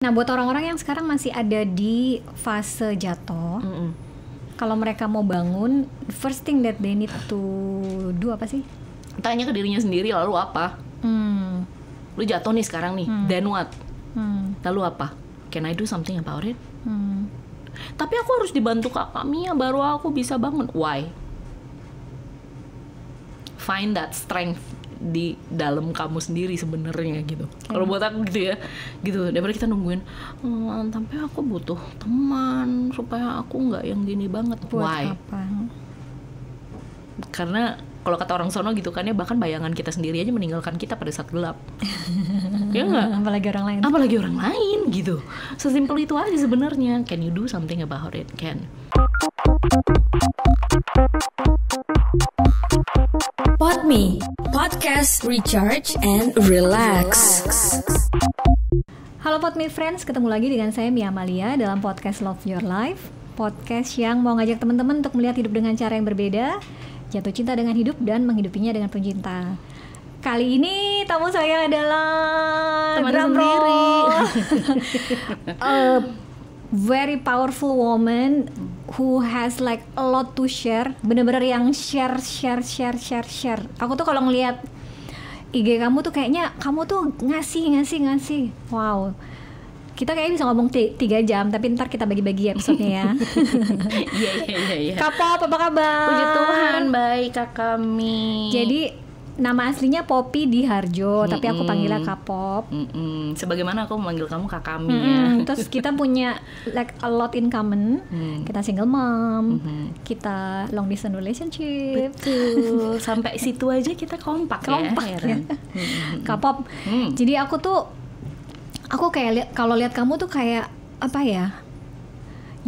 Nah, buat orang-orang yang sekarang masih ada di fase jatuh, kalau mereka mau bangun, first thing that they need to do apa sih? Tanya ke dirinya sendiri, lalu apa? Lu jatuh nih sekarang nih, then what? Lalu apa? Can I do something about it? Tapi aku harus dibantu Kakak Mia baru aku bisa bangun. Why? Find that strength di dalam kamu sendiri sebenarnya gitu. Kalau buat aku gitu ya, gitu. Daripada kita nungguin, tapi aku butuh teman supaya aku nggak yang gini banget. Buat Why? apa? Karena kalau kata orang sono gitu kan ya, bahkan bayangan kita sendiri aja meninggalkan kita pada saat gelap. Ya nggak? Apalagi orang lain. Apalagi orang lain gitu. Sesimpel itu aja sebenarnya. Can you do something about it? Can. PodMe, podcast recharge and relax. Halo PodMe Friends, ketemu lagi dengan saya Mia Amalia dalam podcast Love Your Life. Podcast yang mau ngajak teman-teman untuk melihat hidup dengan cara yang berbeda, jatuh cinta dengan hidup dan menghidupinya dengan penuh cinta. Kali ini tamu saya adalah teman drum sendiri. roll. A very powerful woman who has like a lot to share. Bener-bener yang share. Aku tuh kalau ngelihat IG kamu tuh kayaknya kamu tuh ngasih. Wow. Kita kayaknya bisa ngomong 3 jam, tapi ntar kita bagi-bagi episode-nya ya. Iya. Kak Pop, apa kabar? Puji Tuhan, baik Kak kami. Jadi nama aslinya Poppy Diharjo, tapi aku panggilnya Kak Pop. Sebagaimana aku memanggil kamu Kak kami ya. Terus kita punya like a lot in common. Kita single mom, kita long distance relationship. Betul. Sampai situ aja kita kompak ya. Kak Pop. Jadi aku kayak kalau lihat kamu tuh kayak apa ya?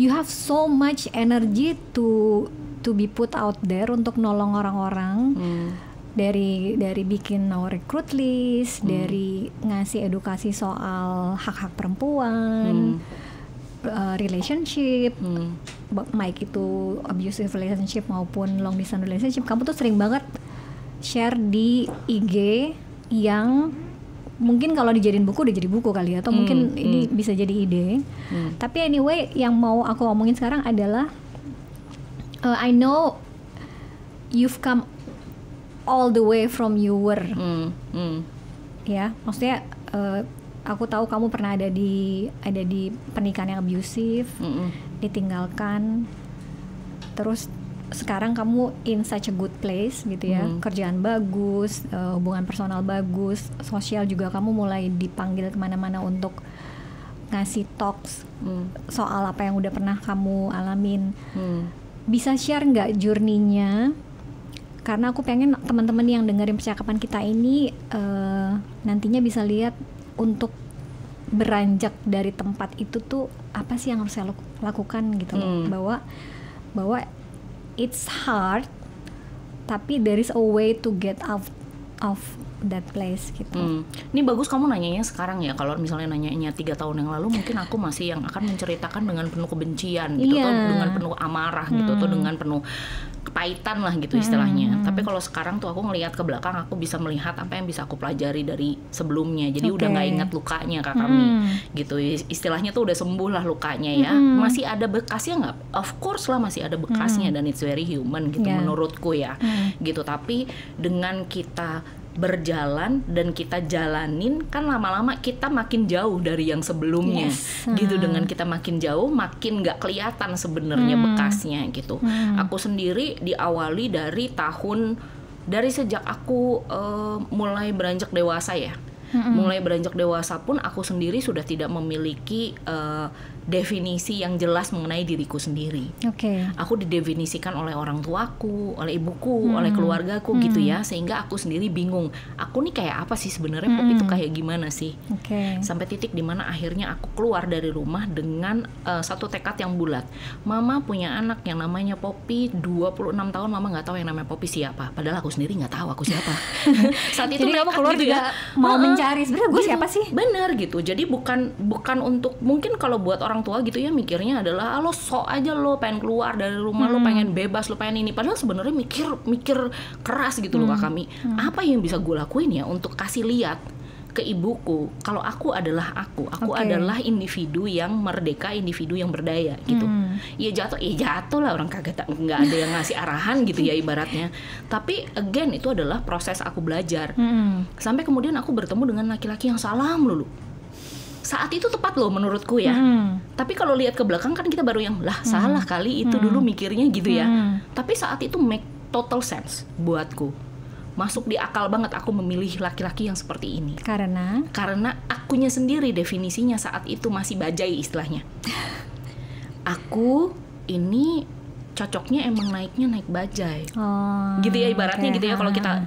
You have so much energy to be put out there untuk nolong orang-orang. Dari bikin recruit list, dari ngasih edukasi soal hak-hak perempuan, relationship, baik itu abusive relationship maupun long distance relationship. Kamu tuh sering banget share di IG yang mungkin kalau dijadiin buku udah jadi buku kali ya, atau mungkin ini bisa jadi ide. Tapi anyway, yang mau aku omongin sekarang adalah I know you've come all the way from you were. Ya, maksudnya aku tahu kamu pernah ada di pernikahan yang abusive, ditinggalkan, terus sekarang kamu in such a good place gitu ya, kerjaan bagus, hubungan personal bagus, sosial juga kamu mulai dipanggil kemana-mana untuk ngasih talks soal apa yang udah pernah kamu alamin. Bisa share nggak journey-nya? Karena aku pengen teman-teman yang dengerin percakapan kita ini nantinya bisa lihat untuk beranjak dari tempat itu tuh apa sih yang harus saya lakukan gitu loh. Bahwa it's hard, tapi there is a way to get out of that place gitu. Ini bagus kamu nanyanya sekarang ya. Kalau misalnya nanyanya 3 tahun yang lalu, mungkin aku masih yang akan menceritakan dengan penuh kebencian gitu, atau dengan penuh amarah gitu, atau dengan penuh kepahitan lah gitu istilahnya. Tapi kalau sekarang tuh aku ngelihat ke belakang, aku bisa melihat apa yang bisa aku pelajari dari sebelumnya. Jadi udah nggak ingat lukanya Kak kami gitu. Istilahnya tuh udah sembuh lah lukanya ya. Masih ada bekasnya nggak? Of course lah masih ada bekasnya, dan it's very human gitu menurutku ya. Gitu. Tapi dengan kita berjalan dan kita jalanin, kan lama-lama kita makin jauh dari yang sebelumnya. Gitu. Dengan kita makin jauh, makin nggak kelihatan sebenarnya bekasnya gitu. Aku sendiri diawali dari sejak aku mulai beranjak dewasa ya. Mulai beranjak dewasa pun aku sendiri sudah tidak memiliki definisi yang jelas mengenai diriku sendiri. Aku didefinisikan oleh orang tuaku, oleh ibuku, oleh keluargaku gitu ya, sehingga aku sendiri bingung. Aku nih kayak apa sih sebenarnya? Pop itu kayak gimana sih? Sampai titik dimana akhirnya aku keluar dari rumah dengan satu tekad yang bulat. Mama punya anak yang namanya Poppy, 26 tahun Mama nggak tahu yang namanya Poppy siapa. Padahal aku sendiri nggak tahu aku siapa. Saat itu jadi kamu keluar gitu juga mau mencari sebenarnya gue siapa sih? Bener gitu. Jadi bukan untuk, mungkin kalau buat orang tua gitu ya mikirnya adalah lo sok aja, lo pengen keluar dari rumah, lo pengen bebas, lo pengen ini. Padahal sebenarnya mikir keras gitu loh Kak kami. Apa yang bisa gue lakuin ya untuk kasih lihat ke ibuku, kalau aku adalah aku adalah individu yang merdeka, individu yang berdaya gitu. Ya jatuh lah, orang nggak ada yang ngasih arahan gitu ya ibaratnya. Tapi again itu adalah proses aku belajar. Sampai kemudian aku bertemu dengan laki-laki yang salah melulu. Saat itu tepat loh menurutku ya. Tapi kalau lihat ke belakang kan kita baru yang salah kali itu dulu mikirnya gitu ya. Tapi saat itu make total sense buatku. Masuk di akal banget aku memilih laki-laki yang seperti ini. Karena akunya sendiri definisinya saat itu masih bajai istilahnya. Aku ini cocoknya emang naik bajai. Gitu ya ibaratnya gitu ya,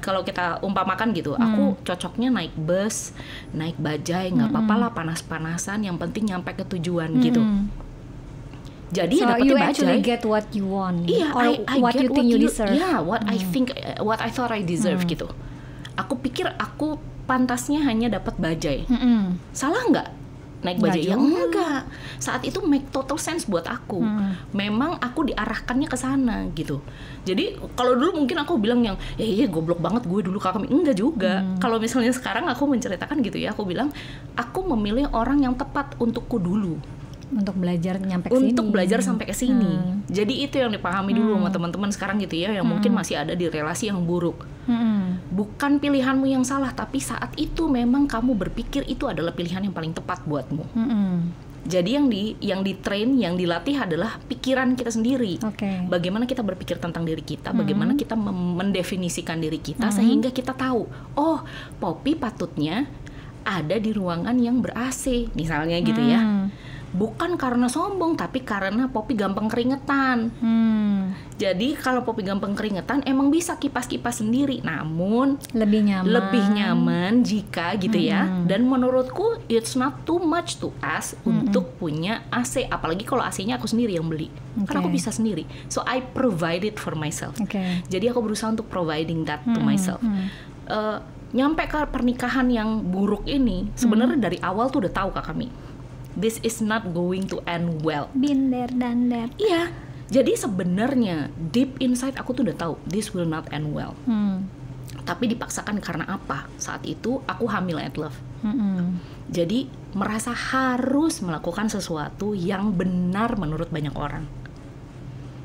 kalau kita umpamakan gitu. Aku cocoknya naik bus, naik bajai, nggak apa-apa lah panas-panasan, yang penting nyampe ke tujuan gitu. Jadi so dapetnya you bajai. actually get what you want, or what you think you deserve. What I thought I deserve gitu. Aku pikir aku pantasnya hanya dapat bajai. Salah nggak naik bajai? Ya enggak. Saat itu make total sense buat aku. Memang aku diarahkannya ke sana gitu. Jadi kalau dulu mungkin aku bilang yang iya goblok banget gue dulu kakak. Enggak juga. Kalau misalnya sekarang aku menceritakan gitu ya, aku bilang aku memilih orang yang tepat untukku dulu. Untuk belajar sampai ke sini. Jadi itu yang dipahami dulu sama teman-teman sekarang gitu ya, yang mungkin masih ada di relasi yang buruk. Bukan pilihanmu yang salah, tapi saat itu memang kamu berpikir itu adalah pilihan yang paling tepat buatmu. Jadi yang di-train, yang dilatih adalah pikiran kita sendiri. Bagaimana kita berpikir tentang diri kita, bagaimana kita mendefinisikan diri kita sehingga kita tahu, oh, Poppy patutnya ada di ruangan yang ber-AC misalnya gitu ya. Bukan karena sombong, tapi karena Poppy gampang keringetan. Jadi kalau Poppy gampang keringetan, emang bisa kipas-kipas sendiri, namun lebih nyaman jika gitu ya. Dan menurutku it's not too much to ask untuk punya AC, apalagi kalau AC-nya aku sendiri yang beli. Karena aku bisa sendiri. So I provide it for myself. Jadi aku berusaha untuk providing that to myself. Nyampe ke pernikahan yang buruk ini, sebenarnya dari awal tuh udah tahu Kak Kami, this is not going to end well. Been there, done that. Iya. Jadi sebenarnya deep inside aku tuh udah tahu this will not end well. Tapi dipaksakan karena apa? Saat itu aku hamil at love. Jadi merasa harus melakukan sesuatu yang benar menurut banyak orang.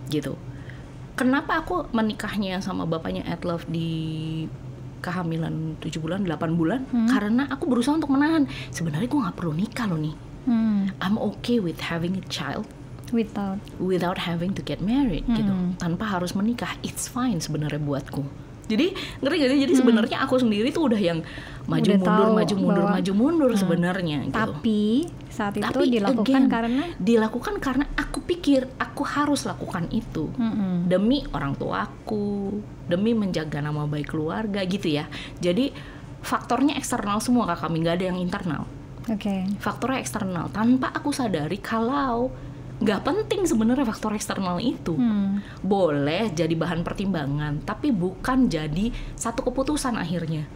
Gitu. Kenapa aku menikahnya sama bapaknya at love di kehamilan 7 bulan, 8 bulan? Karena aku berusaha untuk menahan. Sebenarnya gue gak perlu nikah loh nih. I'm okay with having a child without having to get married gitu, tanpa harus menikah. It's fine sebenarnya buatku. Jadi ngerti gak sih? Jadi sebenarnya aku sendiri tuh udah yang maju mundur sebenarnya gitu. Tapi saat itu dilakukan karena aku pikir aku harus lakukan itu demi orang tuaku, demi menjaga nama baik keluarga gitu ya. Jadi faktornya eksternal semua Kak Kami, nggak ada yang internal. Faktornya eksternal tanpa aku sadari kalau nggak penting sebenarnya faktor eksternal itu. Boleh jadi bahan pertimbangan, tapi bukan jadi satu keputusan akhirnya.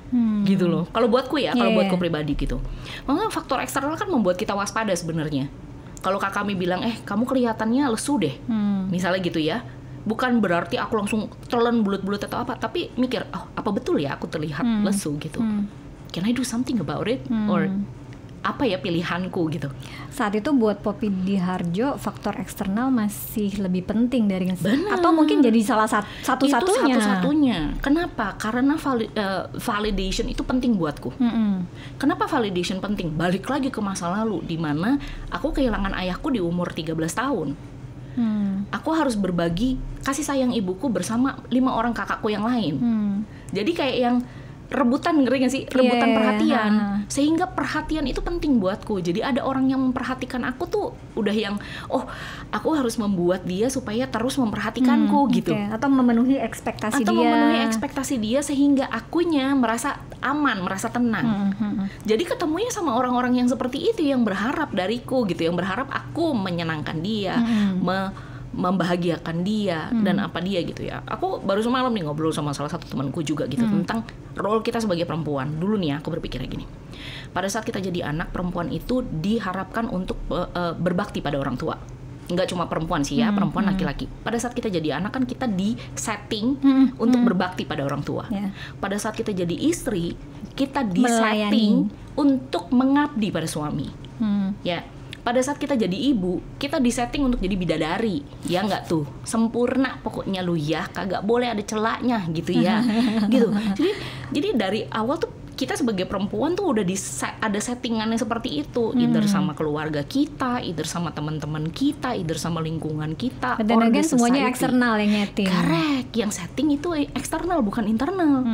Gitu loh. Kalau buatku ya, kalau buatku pribadi gitu. Makanya faktor eksternal kan membuat kita waspada sebenarnya. Kalau Kak Kami bilang, kamu kelihatannya lesu deh, misalnya gitu ya. Bukan berarti aku langsung telan bulut-bulut atau apa, tapi mikir, apa betul ya aku terlihat lesu gitu. Can I do something about it? Or apa ya pilihanku gitu. Saat itu buat Poppy di Harjo faktor eksternal masih lebih penting dari atau mungkin jadi salah satu-satunya. Itu satu-satunya. Kenapa? Karena validation itu penting buatku. Kenapa validation penting? Balik lagi ke masa lalu di mana aku kehilangan ayahku di umur 13 tahun. Aku harus berbagi kasih sayang ibuku bersama 5 orang kakakku yang lain. Jadi kayak yang rebutan, ngeri gak sih? Rebutan perhatian. Sehingga perhatian itu penting buatku. Jadi ada orang yang memperhatikan aku tuh udah yang, aku harus membuat dia supaya terus memperhatikanku gitu. Atau memenuhi ekspektasi dia sehingga akunya merasa aman, merasa tenang. Jadi ketemunya sama orang-orang yang seperti itu, yang berharap dariku gitu, yang berharap aku menyenangkan dia, membahagiakan dia dan apa dia gitu ya. Aku baru semalam nih ngobrol sama salah satu temanku juga gitu tentang role kita sebagai perempuan. Dulu nih ya, aku berpikirnya gini. Pada saat kita jadi anak, perempuan itu diharapkan untuk berbakti pada orang tua. Enggak cuma perempuan sih ya, perempuan laki-laki. Pada saat kita jadi anak kan kita di setting untuk berbakti pada orang tua. Pada saat kita jadi istri, kita di setting untuk mengabdi pada suami. Ya, pada saat kita jadi ibu, kita disetting untuk jadi bidadari, ya nggak tuh, sempurna pokoknya lu ya, kagak boleh ada celaknya gitu ya, gitu. Jadi dari awal tuh kita sebagai perempuan tuh udah ada settingannya seperti itu, either sama keluarga kita, either sama teman-teman kita, either sama lingkungan kita. Dan again semuanya eksternal yang nyeting. Correct, yang setting itu eksternal bukan internal.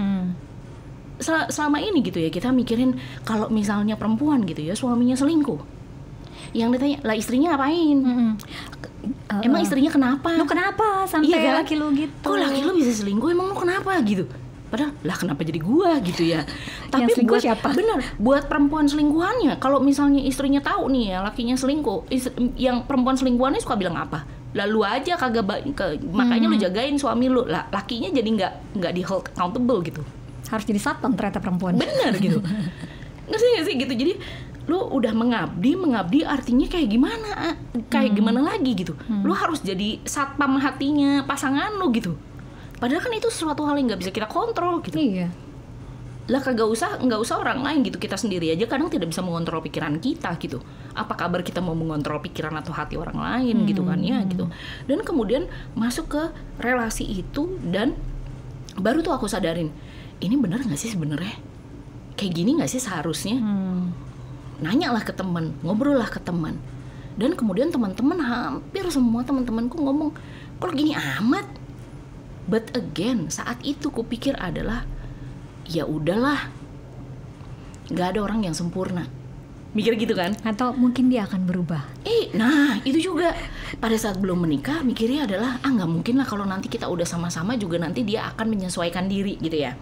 Selama ini gitu ya kita mikirin kalau misalnya perempuan gitu ya suaminya selingkuh, yang ditanya lah istrinya apain? Emang istrinya kenapa? Lu kenapa sampai kan? laki lu gitu? Kok laki lu bisa selingkuh? Emang lu kenapa gitu? Padahal lah kenapa jadi gua gitu ya. Tapi yang buat siapa? Bener, buat perempuan selingkuhannya, kalau misalnya istrinya tahu nih ya lakinya selingkuh, yang perempuan selingkuhannya suka bilang apa? Lalu aja kagak makanya lu jagain suami lu. Lah lakinya jadi nggak di hold accountable gitu. Harus jadi satpam ternyata perempuan. Bener gitu. Ngerti gak sih gitu. Jadi lu udah mengabdi artinya kayak gimana? Kayak gimana lagi gitu. Lu harus jadi satpam hatinya pasangan lu gitu. Padahal kan itu sesuatu hal yang nggak bisa kita kontrol gitu. Iya. Lah nggak usah orang lain gitu, kita sendiri aja kadang tidak bisa mengontrol pikiran kita gitu. Apa kabar kita mau mengontrol pikiran atau hati orang lain gitu kan ya gitu. Dan kemudian masuk ke relasi itu dan baru tuh aku sadarin, ini benar nggak sih sebenarnya? Kayak gini nggak sih seharusnya? Nanyalah ke teman, ngobrol lah ke teman. Dan kemudian teman-teman, hampir semua teman-temanku ngomong, kok gini amat? But again, saat itu kupikir adalah ya udahlah, nggak ada orang yang sempurna. Mikir gitu kan? Atau mungkin dia akan berubah. Nah itu juga pada saat belum menikah mikirnya adalah nggak mungkin lah kalau nanti kita udah sama-sama juga nanti dia akan menyesuaikan diri gitu ya.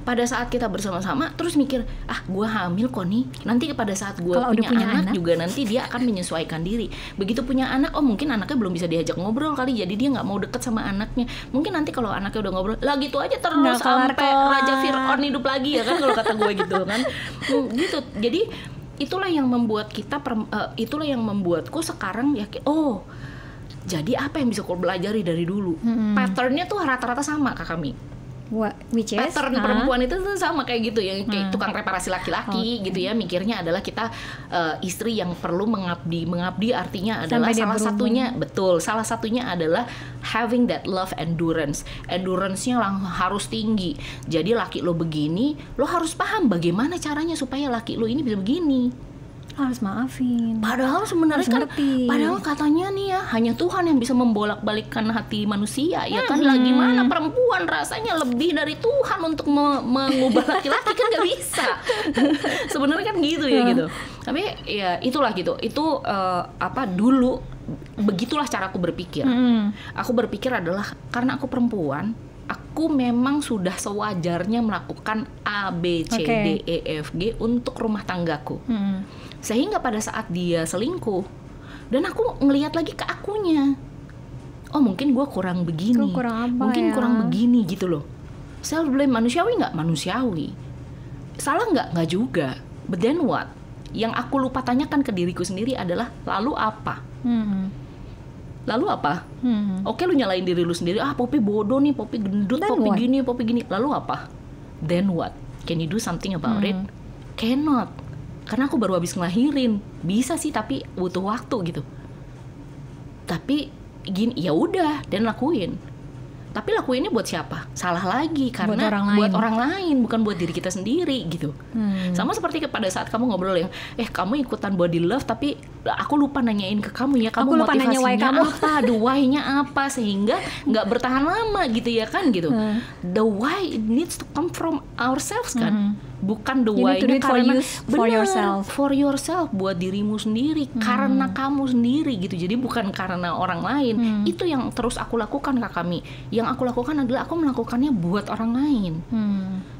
Pada saat kita bersama-sama terus mikir gue hamil kok nih, nanti pada saat gue punya anak juga nanti dia akan menyesuaikan diri. Begitu punya anak, mungkin anaknya belum bisa diajak ngobrol kali, jadi dia nggak mau deket sama anaknya. Mungkin nanti kalau anaknya udah ngobrol lah gitu aja terus sampai Raja Fir'aun hidup lagi ya kan, kalau kata gue gitu kan. Gitu. Jadi itulah yang membuat kita itulah yang membuatku sekarang yakin, jadi apa yang bisa kau pelajari dari dulu. Patternnya tuh rata-rata sama Kak Kami. Which is pattern perempuan itu tuh sama kayak gitu, yang kayak tukang reparasi laki-laki gitu ya. Mikirnya adalah kita istri yang perlu mengabdi artinya adalah salah satunya adalah having that love endurance-nya harus tinggi. Jadi laki lo begini, lo harus paham bagaimana caranya supaya laki lo ini bisa begini. Harus maafin. Padahal sebenarnya kan, padahal katanya nih ya, hanya Tuhan yang bisa membolak-balikkan hati manusia ya kan. Lagi mana perempuan rasanya lebih dari Tuhan untuk mengubah laki-laki kan nggak bisa. Sebenarnya kan gitu ya gitu. Tapi ya itulah gitu. Itu dulu begitulah cara aku berpikir. Aku berpikir adalah karena aku perempuan, aku memang sudah sewajarnya melakukan A, B, C, D, E, F, G untuk rumah tanggaku. Sehingga pada saat dia selingkuh, dan aku ngelihat lagi ke akunya, mungkin gue kurang begini, kurang begini gitu loh. Self blame manusiawi nggak? Manusiawi. Salah nggak juga. But then what? Yang aku lupa tanyakan ke diriku sendiri adalah lalu apa? Lalu apa? Oke, lu nyalain diri lu sendiri. Popi bodoh nih, Popi gendut, Popi gini. Lalu apa? Then what? Can you do something about it? Cannot. Karena aku baru habis ngelahirin. Bisa sih, tapi butuh waktu gitu. Tapi gini, ya udah, dan lakuin. Tapi lakuinnya buat siapa? Salah lagi, karena buat orang lain, bukan buat diri kita sendiri gitu. Sama seperti pada saat kamu ngobrol yang kamu ikutan body love, tapi aku lupa nanyain ke kamu ya, kamu motivasinya apa, the why-nya apa, sehingga nggak bertahan lama gitu ya kan gitu. The why it needs to come from ourselves kan. Bukan the why-nya karena for yourself, buat dirimu sendiri, karena kamu sendiri gitu. Jadi bukan karena orang lain. Itu yang terus aku lakukan Kak Kami. Yang aku lakukan adalah aku melakukannya buat orang lain.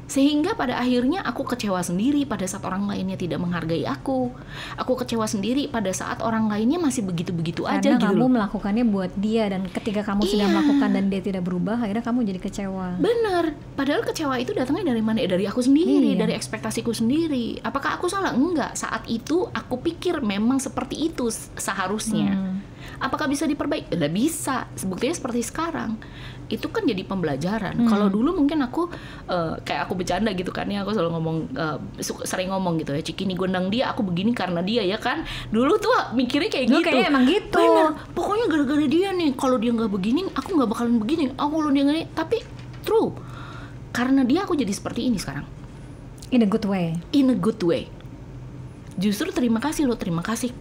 Sehingga pada akhirnya aku kecewa sendiri pada saat orang lainnya tidak menghargai aku. Aku kecewa sendiri pada saat orang lainnya masih begitu-begitu aja gitu. Karena kamu melakukannya buat dia, dan ketika kamu sudah melakukan dan dia tidak berubah, akhirnya kamu jadi kecewa. Bener. Padahal kecewa itu datangnya dari mana? Dari aku sendiri, dari ekspektasiku sendiri. Apakah aku salah? Enggak. Saat itu aku pikir memang seperti itu seharusnya. Apakah bisa diperbaiki? Lah bisa. Buktinya seperti sekarang. Itu kan jadi pembelajaran. Kalau dulu mungkin aku kayak aku bercanda gitu kan ya, aku selalu ngomong, sering ngomong gitu ya, Ciki nih gondang dia, aku begini karena dia ya kan. Dulu tuh mikirnya kayak gitu. Kayaknya emang gitu. Bener. Pokoknya gara-gara dia nih, kalau dia nggak begini, aku nggak bakalan begini. Kalau dia nggak, tapi true. Karena dia aku jadi seperti ini sekarang. In a good way. In a good way. Justru terima kasih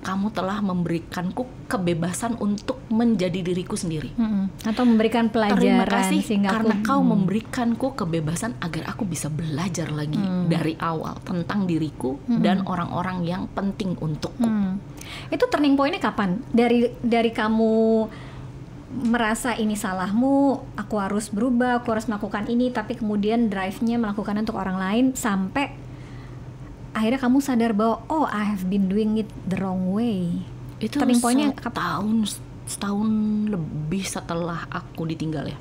kamu telah memberikanku kebebasan untuk menjadi diriku sendiri. Atau memberikan pelajaran. Terima kasih sehingga karena kau memberikanku kebebasan agar aku bisa belajar lagi dari awal tentang diriku dan orang-orang yang penting untukku. Itu turning point-nya kapan? Dari kamu merasa ini salahmu, aku harus berubah, aku harus melakukan ini, tapi kemudian drive-nya melakukan untuk orang lain, sampai akhirnya kamu sadar bahwa I have been doing it the wrong way. Itu turning point-nya setahun lebih setelah aku ditinggal ya.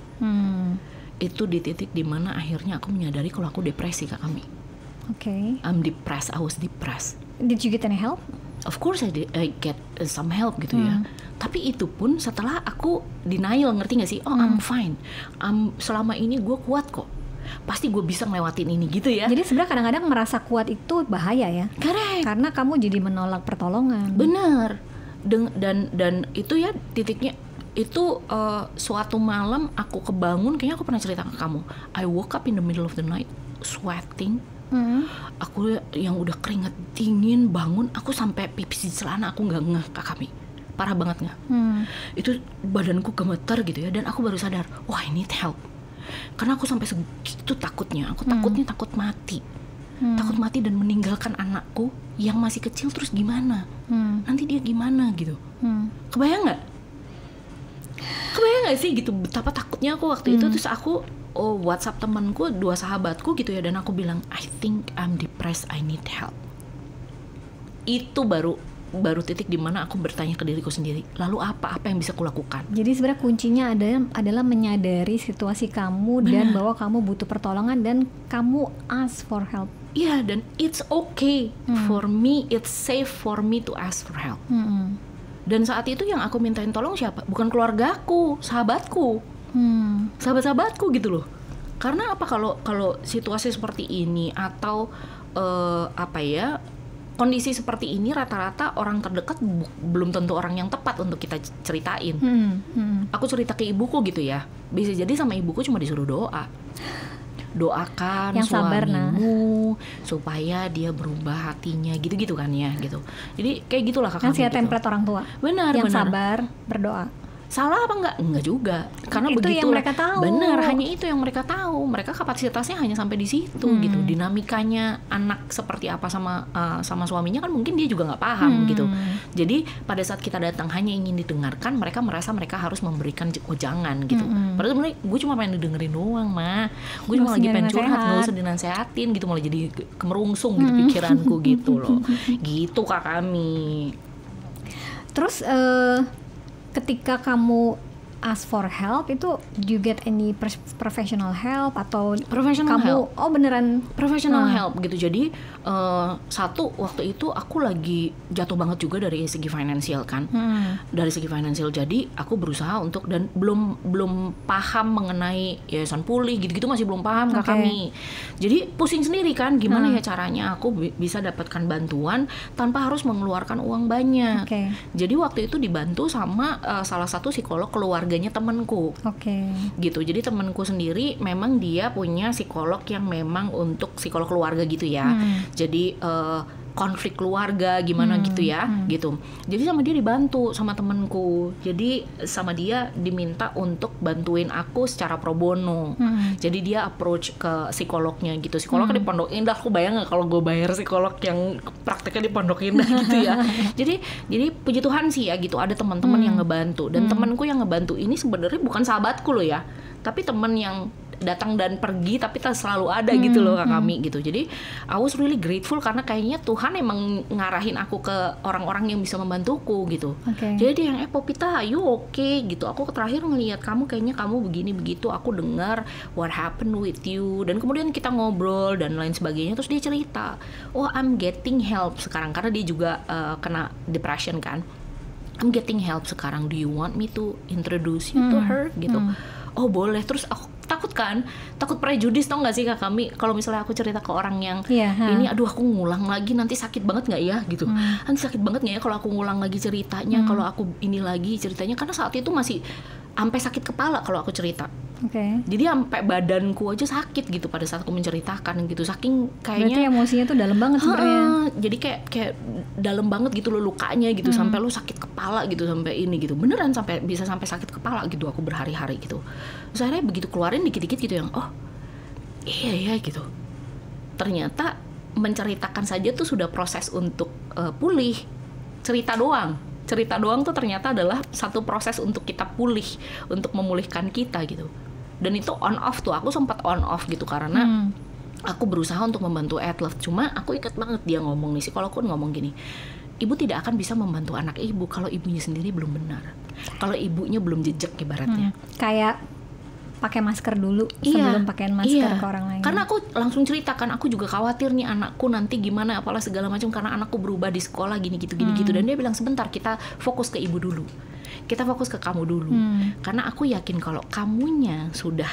Itu di titik dimana akhirnya aku menyadari kalau aku depresi, Kak Kami. Okay. I was depressed. Did you get any help? Of course I get some help gitu ya. Tapi itu pun setelah aku denial, ngerti gak sih? I'm fine. Selama ini gue kuat kok. Pasti gue bisa ngelewatin ini gitu ya. Jadi sebenarnya kadang-kadang merasa kuat itu bahaya ya. Correct. Karena kamu jadi menolak pertolongan. Bener. Dan itu ya titiknya itu suatu malam aku kebangun, kayaknya aku pernah cerita ke kamu. I woke up in the middle of the night sweating. Aku yang udah keringat dingin bangun, aku sampai pipis di celana, aku nggak ngeh, Kak Kami. Parah banget nggak? Itu badanku gemeter gitu ya, dan aku baru sadar, wah I need help. Karena aku sampai segitu takutnya, takut mati. Takut mati dan meninggalkan anakku yang masih kecil, terus gimana? Nanti dia gimana gitu. Kebayang nggak sih gitu betapa takutnya aku waktu itu. Terus aku WhatsApp temanku, 2 sahabatku gitu ya, dan aku bilang I think I'm depressed, I need help. Itu baru titik dimana aku bertanya ke diriku sendiri, lalu apa yang bisa kulakukan. Jadi sebenarnya kuncinya adalah menyadari situasi kamu. Benar. Dan bahwa kamu butuh pertolongan dan kamu ask for help. Iya, dan it's okay for me, it's safe for me to ask for help. Dan saat itu yang aku mintain tolong siapa? Bukan keluargaku, sahabatku, sahabat-sahabatku gitu loh. Karena apa, kalau situasi seperti ini atau kondisi seperti ini, rata-rata orang terdekat belum tentu orang yang tepat untuk kita ceritain. Aku cerita ke ibuku gitu ya, bisa jadi sama ibuku cuma disuruh doakan yang suamimu supaya dia berubah hatinya, gitu-gitu kan ya gitu. Jadi kayak gitulah Kakak. Kan sih template orang tua. Benar. Sabar, berdoa. Salah apa enggak? Enggak juga. Karena itu begitu yang mereka tahu. Benar, hanya itu yang mereka tahu. Mereka kapasitasnya hanya sampai di situ gitu. Dinamikanya anak seperti apa sama suaminya kan mungkin dia juga nggak paham gitu. Jadi pada saat kita datang hanya ingin didengarkan, mereka merasa mereka harus memberikan jangan gitu. Padahal sebenarnya gue cuma pengen didengerin doang, mah. Gue cuma lagi pengen curhat, nggak usah dinasehatin gitu, malah jadi kemerungsung gitu pikiranku gitu loh. Gitu Kak Kami. Terus ketika kamu ask for help itu, do you get any professional help atau professional kamu help? Oh beneran professional help gitu. Jadi satu waktu itu aku lagi jatuh banget juga dari segi finansial kan. Dari segi finansial, jadi aku berusaha untuk, dan belum paham mengenai yayasan pulih gitu-gitu, masih belum paham Kak Kami. Jadi pusing sendiri kan, gimana ya caranya aku bisa dapatkan bantuan tanpa harus mengeluarkan uang banyak. Jadi waktu itu dibantu sama salah satu psikolog keluarganya temanku. Gitu. Jadi temanku sendiri memang dia punya psikolog yang memang untuk psikolog keluarga gitu ya. Jadi konflik keluarga gimana gitu ya, gitu. Jadi sama dia dibantu sama temanku. Jadi sama dia diminta untuk bantuin aku secara pro bono. Jadi dia approach ke psikolognya gitu. Psikolog di Pondok Indah, aku bayang nggak kalau gue bayar psikolog yang prakteknya di Pondok Indah gitu ya. Jadi puji Tuhan sih ya gitu, ada teman-teman yang ngebantu. Dan temanku yang ngebantu ini sebenarnya bukan sahabatku loh ya, tapi teman yang datang dan pergi tapi tak selalu ada gitu loh Kak Kami gitu. Jadi I was really grateful karena kayaknya Tuhan emang ngarahin aku ke orang-orang yang bisa membantuku gitu. Jadi dia yang Popita, you okay gitu. Aku terakhir ngelihat kamu kayaknya kamu begini begitu. Aku dengar what happened with you, dan kemudian kita ngobrol dan lain sebagainya. Terus dia cerita, oh I'm getting help sekarang karena dia juga kena depression kan. I'm getting help sekarang, do you want me to introduce you to her gitu. Oh boleh. Terus aku takut prejudis, tau gak sih Kak Kami, kalau misalnya aku cerita ke orang yang ini, aduh aku ngulang lagi nanti sakit banget gak ya gitu, nanti sakit banget gak ya kalau aku ngulang lagi ceritanya, kalau aku ini lagi ceritanya, karena saat itu masih sampai sakit kepala kalau aku cerita. Jadi sampai badanku aja sakit gitu pada saat aku menceritakan gitu, saking kayaknya berarti emosinya tuh dalam banget sebenarnya. Jadi kayak dalam banget gitu lo lukanya gitu, sampai lo sakit kepala gitu, sampai ini gitu, beneran bisa sampai sakit kepala gitu aku berhari-hari gitu. Terus akhirnya begitu keluarin dikit-dikit gitu yang oh iya gitu, ternyata menceritakan saja tuh sudah proses untuk pulih. Cerita doang tuh ternyata adalah satu proses untuk kita pulih, untuk memulihkan kita gitu. Dan itu on off tuh, aku sempat on off gitu karena aku berusaha untuk membantu Atlove. Cuma aku ingat banget dia ngomong nih, psikolog pun ngomong gini, ibu tidak akan bisa membantu anak ibu kalau ibunya sendiri belum benar, kalau ibunya belum jejak ibaratnya. Kayak pakai masker dulu sebelum pakai masker ke orang lain. Karena aku langsung ceritakan, aku juga khawatir nih anakku nanti gimana, apalah segala macam, karena anakku berubah di sekolah gini gitu. Dan dia bilang sebentar, kita fokus ke ibu dulu, kita fokus ke kamu dulu. Karena aku yakin kalau kamunya sudah,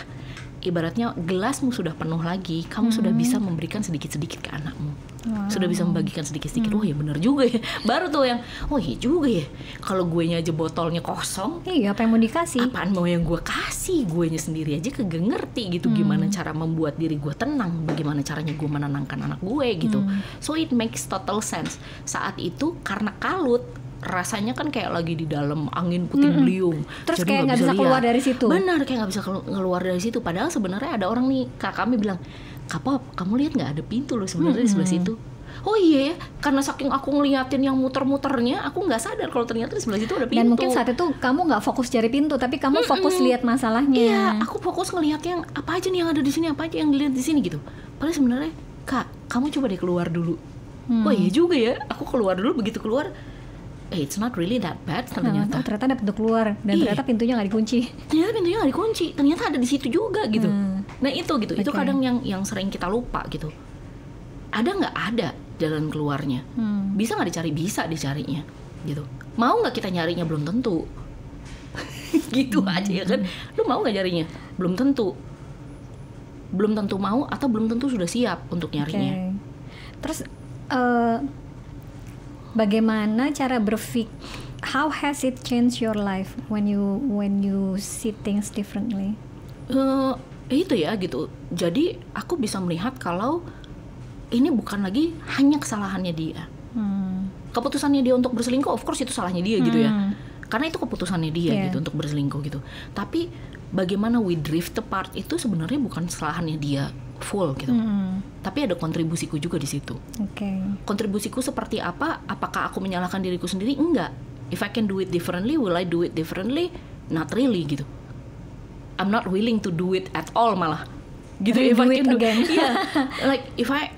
ibaratnya gelasmu sudah penuh lagi, kamu sudah bisa memberikan sedikit-sedikit ke anakmu. Sudah bisa membagikan sedikit-sedikit. Oh ya benar juga ya. Baru tuh yang oh iya juga ya, kalau guenya aja botolnya kosong, apa yang mau dikasih, apaan mau yang gue kasih, guenya sendiri aja kagak ngerti gitu. Gimana cara membuat diri gue tenang, bagaimana caranya gue menenangkan anak gue gitu. So it makes total sense. Saat itu karena kalut, rasanya kan kayak lagi di dalam angin puting beliung, terus jadi kayak nggak bisa keluar dari situ. Benar, kayak nggak bisa keluar dari situ. Padahal sebenarnya ada orang nih, Kak Kami bilang, Kak Pop, kamu lihat nggak ada pintu loh sebenarnya di sebelah situ. Oh iya, karena saking aku ngeliatin yang muter-muternya, aku nggak sadar kalau ternyata di sebelah situ ada pintu. Dan mungkin saat itu kamu nggak fokus cari pintu, tapi kamu fokus lihat masalahnya. Iya, aku fokus ngeliat yang apa aja nih yang ada di sini, apa aja yang dilihat di sini gitu. Padahal sebenarnya, Kak, kamu coba deh keluar dulu. Oh iya juga ya, aku keluar dulu. Begitu keluar, it's not really that bad ternyata. Ternyata ada pintu keluar dan ternyata pintunya nggak dikunci. Ternyata ada di situ juga gitu. Nah itu gitu, itu kadang yang sering kita lupa gitu. Ada nggak ada jalan keluarnya? Bisa nggak dicari? Bisa dicarinya gitu. Mau nggak kita nyarinya? Belum tentu. Gitu aja ya kan. Lu mau nggak nyarinya? Belum tentu mau atau belum tentu sudah siap untuk nyarinya. Terus bagaimana cara berpikir? How has it changed your life when you see things differently? Itu ya gitu. Jadi aku bisa melihat kalau ini bukan lagi hanya kesalahannya dia. Keputusannya dia untuk berselingkuh, of course itu salahnya dia gitu ya. Karena itu keputusannya dia gitu untuk berselingkuh gitu. Tapi bagaimana we drift apart itu sebenarnya bukan kesalahannya dia full gitu. Tapi ada kontribusiku juga di situ. Kontribusiku seperti apa? Apakah aku menyalahkan diriku sendiri? Enggak. If I can do it differently, will I do it differently? Not really gitu. I'm not willing to do it at all malah. Gitu. If I can do it again. Like if I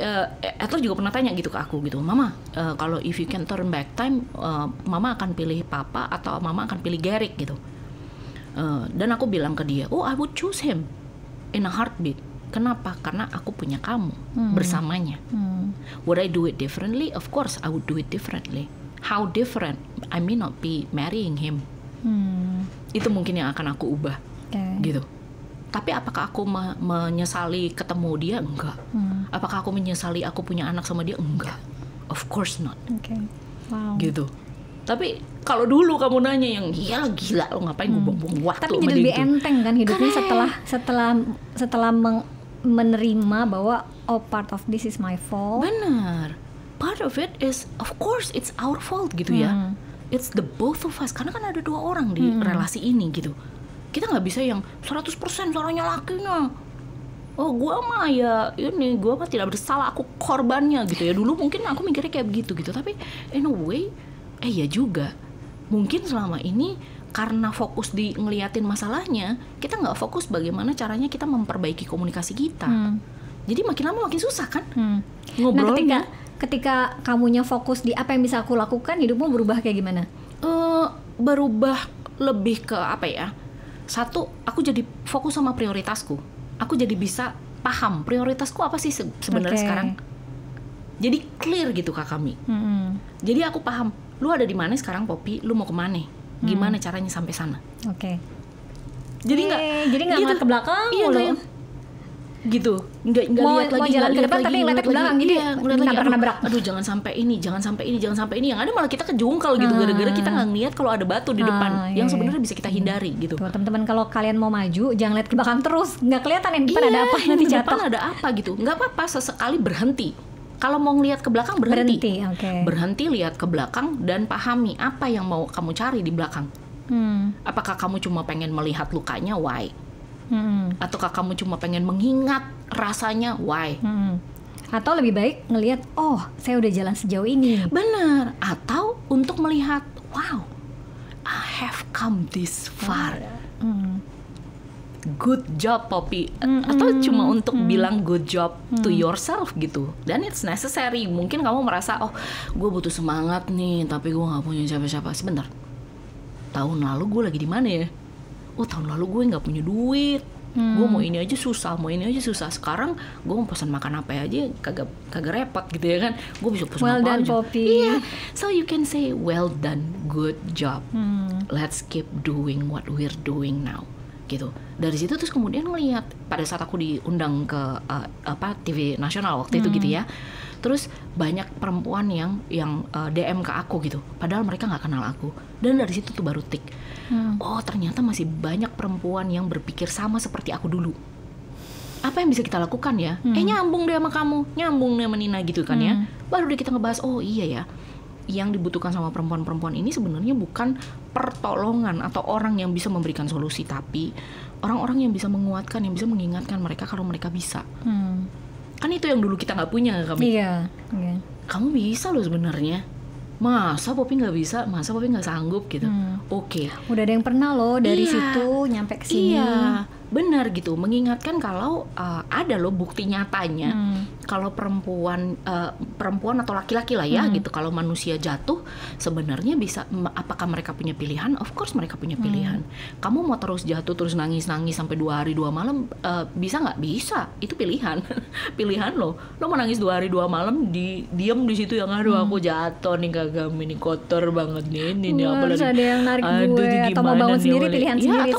Atlas juga pernah tanya gitu ke aku gitu, Mama, kalau if you can turn back time, Mama akan pilih Papa atau Mama akan pilih Garrick gitu. Dan aku bilang ke dia, oh I would choose him in a heartbeat. Kenapa? Karena aku punya kamu bersamanya. Would I do it differently? Of course I would do it differently. How different? I may not be marrying him. Itu mungkin yang akan aku ubah gitu. Tapi apakah aku menyesali ketemu dia? Enggak. Apakah aku menyesali aku punya anak sama dia? Enggak. Of course not. Wow. Gitu. Tapi kalau dulu kamu nanya yang gila lo ngapain gue buang-buang waktu. Tapi jadi lebih enteng kan hidupnya setelah menerima bahwa part of this is my fault. Benar. Part of it is of course it's our fault gitu ya. It's the both of us, karena kan ada dua orang di relasi ini gitu. Kita nggak bisa yang 100% salahnya lakinya. Oh gue mah ya ini, gue mah tidak bersalah, aku korbannya gitu ya. Dulu mungkin aku mikirnya kayak begitu gitu. Tapi in a way ya juga. Mungkin selama ini karena fokus di ngeliatin masalahnya, kita nggak fokus bagaimana caranya kita memperbaiki komunikasi kita. Jadi makin lama makin susah kan ngobrolnya. Nah ketika kamunya fokus di apa yang bisa aku lakukan, hidupmu berubah kayak gimana? Berubah lebih ke apa ya? Satu, aku jadi fokus sama prioritasku. Aku jadi bisa paham prioritasku apa sih sebenarnya sekarang. Jadi clear gitu Kak Kami. Jadi aku paham lu ada di mana sekarang Poppy, lu mau kemana, gimana caranya sampai sana. Oke. Jadi nggak ngeliat ke belakang mulu. Gitu, nggak lihat lagi, mau jalan ke depan tapi ngeliat ke belakang, jadi nabrak. Aduh jangan sampai ini, yang ada malah kita kejungkal gitu, gara-gara kita nggak ngeliat kalau ada batu di depan yang sebenarnya bisa kita hindari gitu. Tuh, teman-teman, kalau kalian mau maju jangan lihat ke belakang terus, nggak kelihatan yang depan ada apa, nanti jatuh. Depan ada apa gitu, nggak apa-apa sesekali berhenti. Kalau mau ngeliat ke belakang berhenti. Berhenti, lihat ke belakang dan pahami apa yang mau kamu cari di belakang. Apakah kamu cuma pengen melihat lukanya, why? Ataukah kamu cuma pengen mengingat rasanya, why? Atau lebih baik ngelihat, oh saya udah jalan sejauh ini. Benar. Atau untuk melihat, wow, I have come this far. Good job Poppy. Atau cuma untuk bilang good job to yourself gitu. Dan it's necessary. Mungkin kamu merasa, oh gue butuh semangat nih, tapi gue gak punya siapa-siapa. Sebentar, tahun lalu gue lagi di mana ya? Oh tahun lalu gue nggak punya duit, gue mau ini aja susah. Sekarang gue mau pesan makan apa aja kagak repot gitu ya kan, gue bisa pesan well apa done, aja. Poppy. Yeah. So you can say well done, good job. Let's keep doing what we're doing now. Gitu. Dari situ terus kemudian ngelihat pada saat aku diundang ke TV nasional waktu itu gitu ya. Terus banyak perempuan yang DM ke aku gitu, padahal mereka nggak kenal aku. Dan dari situ tuh baru tik. Oh ternyata masih banyak perempuan yang berpikir sama seperti aku dulu. Apa yang bisa kita lakukan ya? Nyambung deh sama kamu, nyambung deh sama Nina gitu kan ya. Baru deh kita ngebahas, oh iya ya, yang dibutuhkan sama perempuan-perempuan ini sebenarnya bukan pertolongan atau orang yang bisa memberikan solusi, tapi orang-orang yang bisa menguatkan, yang bisa mengingatkan mereka kalau mereka bisa. Kan itu yang dulu kita nggak punya, kami. Iya. Kamu bisa loh sebenarnya. Masa Poppy nggak bisa? Masa Poppy nggak sanggup gitu? Oke. Udah ada yang pernah loh dari situ nyampe ke sini. Iya, benar gitu. Mengingatkan kalau ada loh bukti nyatanya. Kalau perempuan atau laki-laki lah ya gitu. Kalau manusia jatuh, sebenarnya bisa. Apakah mereka punya pilihan? Of course mereka punya pilihan. Kamu mau terus jatuh terus nangis sampai 2 hari 2 malam, bisa nggak? Bisa. Itu pilihan. Pilihan lo. Lo mau nangis 2 hari 2 malam diam di situ yang aduh aku jatuh nih kagak, ini kotor banget nih ini harus ada yang narik gue, atau mau bangun sendiri, pilihan sendiri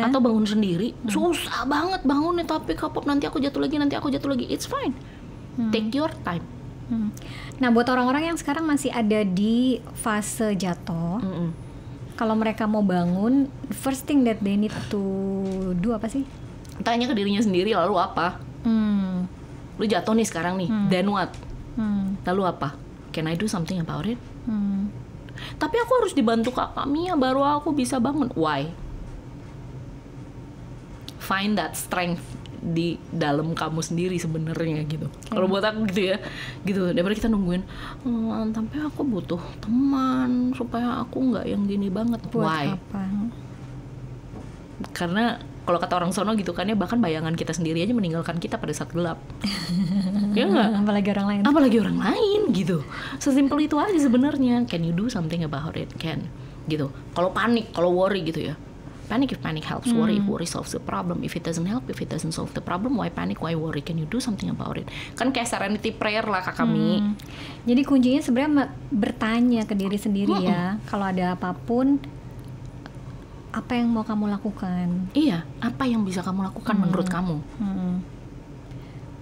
atau bangun sendiri. Susah banget bangunnya, tapi kapok nanti aku jatuh lagi, it's fine. Take your time. Nah buat orang-orang yang sekarang masih ada di fase jatuh, kalau mereka mau bangun, first thing that they need to do apa sih? Tanya ke dirinya sendiri, lalu apa? Lu jatuh nih sekarang nih, then what? Lalu apa? Can I do something about it? Tapi aku harus dibantu kakak Mia baru aku bisa bangun. Why? Find that strength di dalam kamu sendiri sebenarnya gitu. Kalau buat aku gitu ya, gitu. Daripada kita nungguin, tapi aku butuh teman supaya aku nggak yang gini banget. Buat why? Apa? Karena kalau kata orang sono gitu kan ya, bahkan bayangan kita sendiri aja meninggalkan kita pada saat gelap. Ya nggak? Apalagi orang lain gitu. Sesimpel itu aja sebenarnya. Can you do something about it? Can gitu. Kalau panik, kalau worry gitu ya. Panic if panic helps, worry if worry solves the problem. If it doesn't help, if it doesn't solve the problem, why panic, why worry? Can you do something about it? Kan kayak serenity prayer lah kak kami. Jadi kuncinya sebenarnya bertanya ke diri sendiri ya. Kalau ada apapun, apa yang mau kamu lakukan? Iya, apa yang bisa kamu lakukan menurut kamu?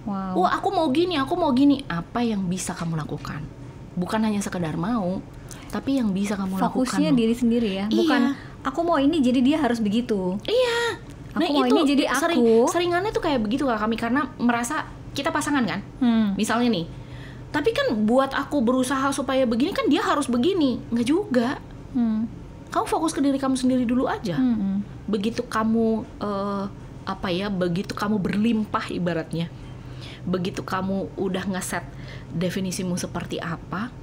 Wow. Wah, aku mau gini. Apa yang bisa kamu lakukan? Bukan hanya sekedar mau, tapi yang bisa kamu lakukan. Fokusnya diri sendiri ya, bukan aku mau ini jadi dia harus begitu. Iya. Aku mau ini jadi aku. Seringannya tuh kayak begitu kak kami, karena merasa kita pasangan kan. Misalnya nih, tapi kan buat aku berusaha supaya begini kan dia harus begini. Nggak juga. Kamu fokus ke diri kamu sendiri dulu aja. Begitu kamu begitu kamu berlimpah ibaratnya, begitu kamu udah ngeset definisimu seperti apa,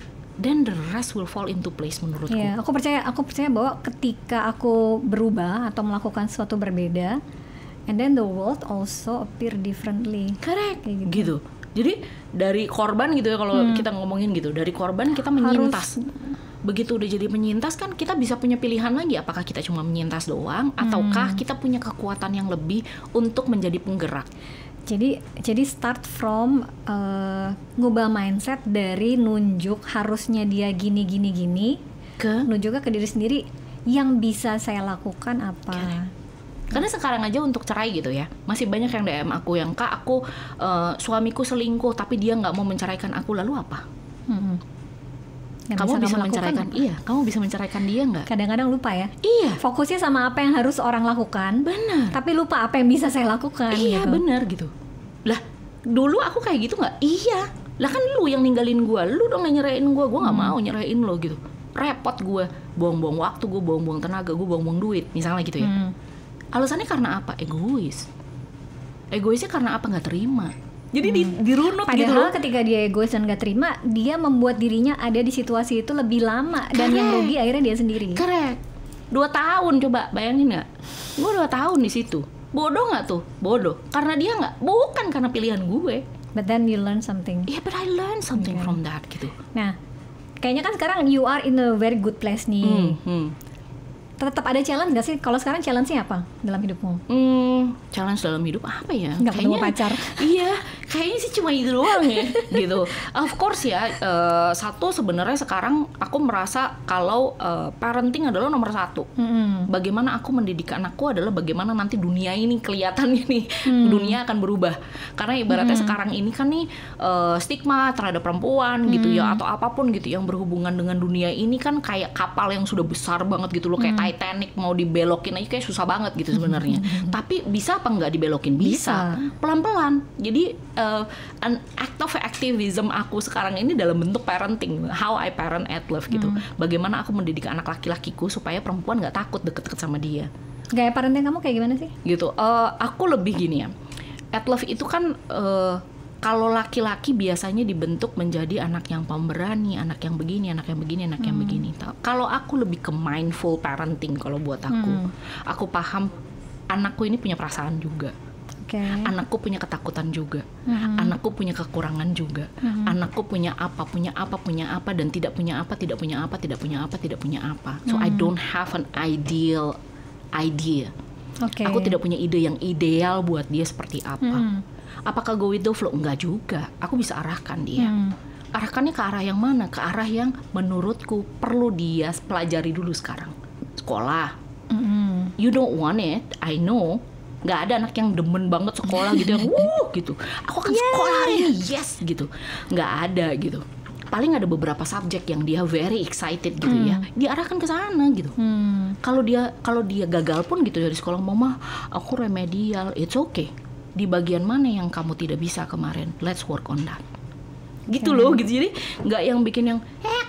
then the rest will fall into place menurutku. Iya, aku percaya bahwa ketika aku berubah atau melakukan sesuatu berbeda, and then the world also appear differently. Correct. Gitu. Jadi dari korban gitu ya, kalau kita ngomongin gitu, dari korban kita menyintas. Begitu udah jadi penyintas kan kita bisa punya pilihan lagi, apakah kita cuma menyintas doang ataukah kita punya kekuatan yang lebih untuk menjadi penggerak. Jadi start from ngubah mindset dari nunjuk harusnya dia gini menuju ke diri sendiri yang bisa saya lakukan apa. Karena sekarang aja untuk cerai gitu ya, masih banyak yang DM aku yang, Kak, aku suamiku selingkuh tapi dia nggak mau menceraikan aku, lalu apa? Kamu bisa menceraikan, kamu bisa menceraikan dia nggak? Kadang-kadang lupa ya. Iya. Fokusnya sama apa yang harus orang lakukan. Benar. Tapi lupa apa yang bisa saya lakukan. Iya, gitu. benar gitu. Lah, dulu aku kayak gitu nggak? Iya. Lah kan lu yang ninggalin gue, lu dong yang nyerahin gue nggak mau nyerahin lo gitu. Repot gue, buang-buang waktu, gue buang-buang tenaga, gue buang-buang duit, misalnya gitu ya. Alasannya karena apa? Egois. Egoisnya karena apa? Nggak terima. Jadi dirunut gitu. Padahal ketika dia egois dan gak terima, dia membuat dirinya ada di situasi itu lebih lama. Dan yang rugi akhirnya dia sendiri. Correct. 2 tahun coba bayangin gak? Gue 2 tahun di situ. Bodoh gak tuh? Bodoh. Karena dia gak, bukan karena pilihan gue. But then you learn something. Yeah, but I learn something from that gitu. Nah, kayaknya kan sekarang you are in a very good place nih. Tetap ada challenge gak sih? Kalau sekarang challenge-nya apa dalam hidupmu? Challenge dalam hidup apa ya? Nggak ketemu pacar. Iya, kayaknya sih cuma itu doang ya gitu. Of course ya, satu sebenarnya sekarang aku merasa kalau parenting adalah nomor 1. Bagaimana aku mendidik anakku adalah bagaimana nanti dunia ini kelihatannya nih, dunia akan berubah. Karena ibaratnya sekarang ini kan nih stigma terhadap perempuan gitu ya, atau apapun gitu yang berhubungan dengan dunia ini kan kayak kapal yang sudah besar banget gitu loh, kayak Titanic mau dibelokin aja kayak susah banget gitu sebenarnya. Tapi bisa apa nggak dibelokin? Bisa. Pelan-pelan. Jadi an act of activism aku sekarang ini dalam bentuk parenting, how I parent at love gitu. Bagaimana aku mendidik anak laki-lakiku supaya perempuan nggak takut deket-deket sama dia. Gaya parenting kamu kayak gimana sih? Gitu. Aku lebih gini ya. At love itu kan kalau laki-laki biasanya dibentuk menjadi anak yang pemberani, anak yang begini, anak yang begini, anak yang begini. Kalau aku lebih ke mindful parenting kalau buat aku paham anakku ini punya perasaan juga. Anakku punya ketakutan juga, anakku punya kekurangan juga, anakku punya apa, dan tidak punya apa. So I don't have an ideal idea. Aku tidak punya ide yang ideal buat dia seperti apa. Apakah go with the flow? Enggak juga. Aku bisa arahkan dia. Arahkannya ke arah yang mana? Ke arah yang menurutku perlu dia pelajari dulu sekarang. Sekolah. You don't want it, I know. Nggak ada anak yang demen banget sekolah gitu yang gitu. Aku akan sekolah hari ini, yes gitu. Nggak ada gitu. Paling ada beberapa subjek yang dia very excited gitu ya. Diarahkan ke sana gitu. Kalau dia gagal pun gitu dari sekolah, mama aku remedial, it's okay. Di bagian mana yang kamu tidak bisa kemarin, let's work on that. Gitu loh gitu. Jadi nggak yang bikin yang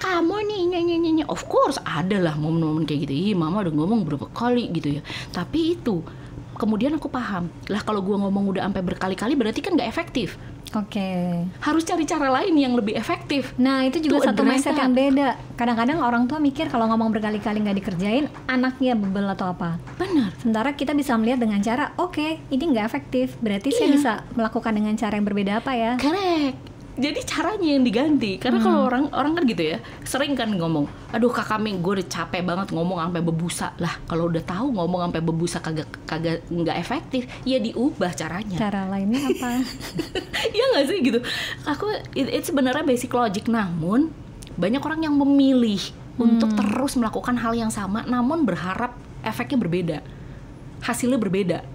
kamu nih nyanyi. Of course ada lah momen-momen kayak gitu. Mama udah ngomong berapa kali gitu ya. Tapi itu kemudian aku paham lah, kalau gue ngomong udah sampai berkali-kali berarti kan nggak efektif. Harus cari cara lain yang lebih efektif. Nah itu juga satu mindset yang beda. Kadang-kadang orang tua mikir kalau ngomong berkali-kali nggak dikerjain, anaknya bebel atau apa. Benar. Sementara kita bisa melihat dengan cara, ini nggak efektif, berarti saya bisa melakukan dengan cara yang berbeda apa ya. Correct. Jadi caranya yang diganti. Karena kalau orang kan gitu ya, sering kan ngomong, aduh kakak Ming, gue udah capek banget ngomong sampai bebusa. Lah kalau udah tahu ngomong sampai bebusa kagak nggak efektif, ya diubah caranya. Cara lainnya apa? Iya nggak sih gitu. It's sebenarnya basic logic. Namun banyak orang yang memilih untuk terus melakukan hal yang sama, namun berharap efeknya berbeda, hasilnya berbeda.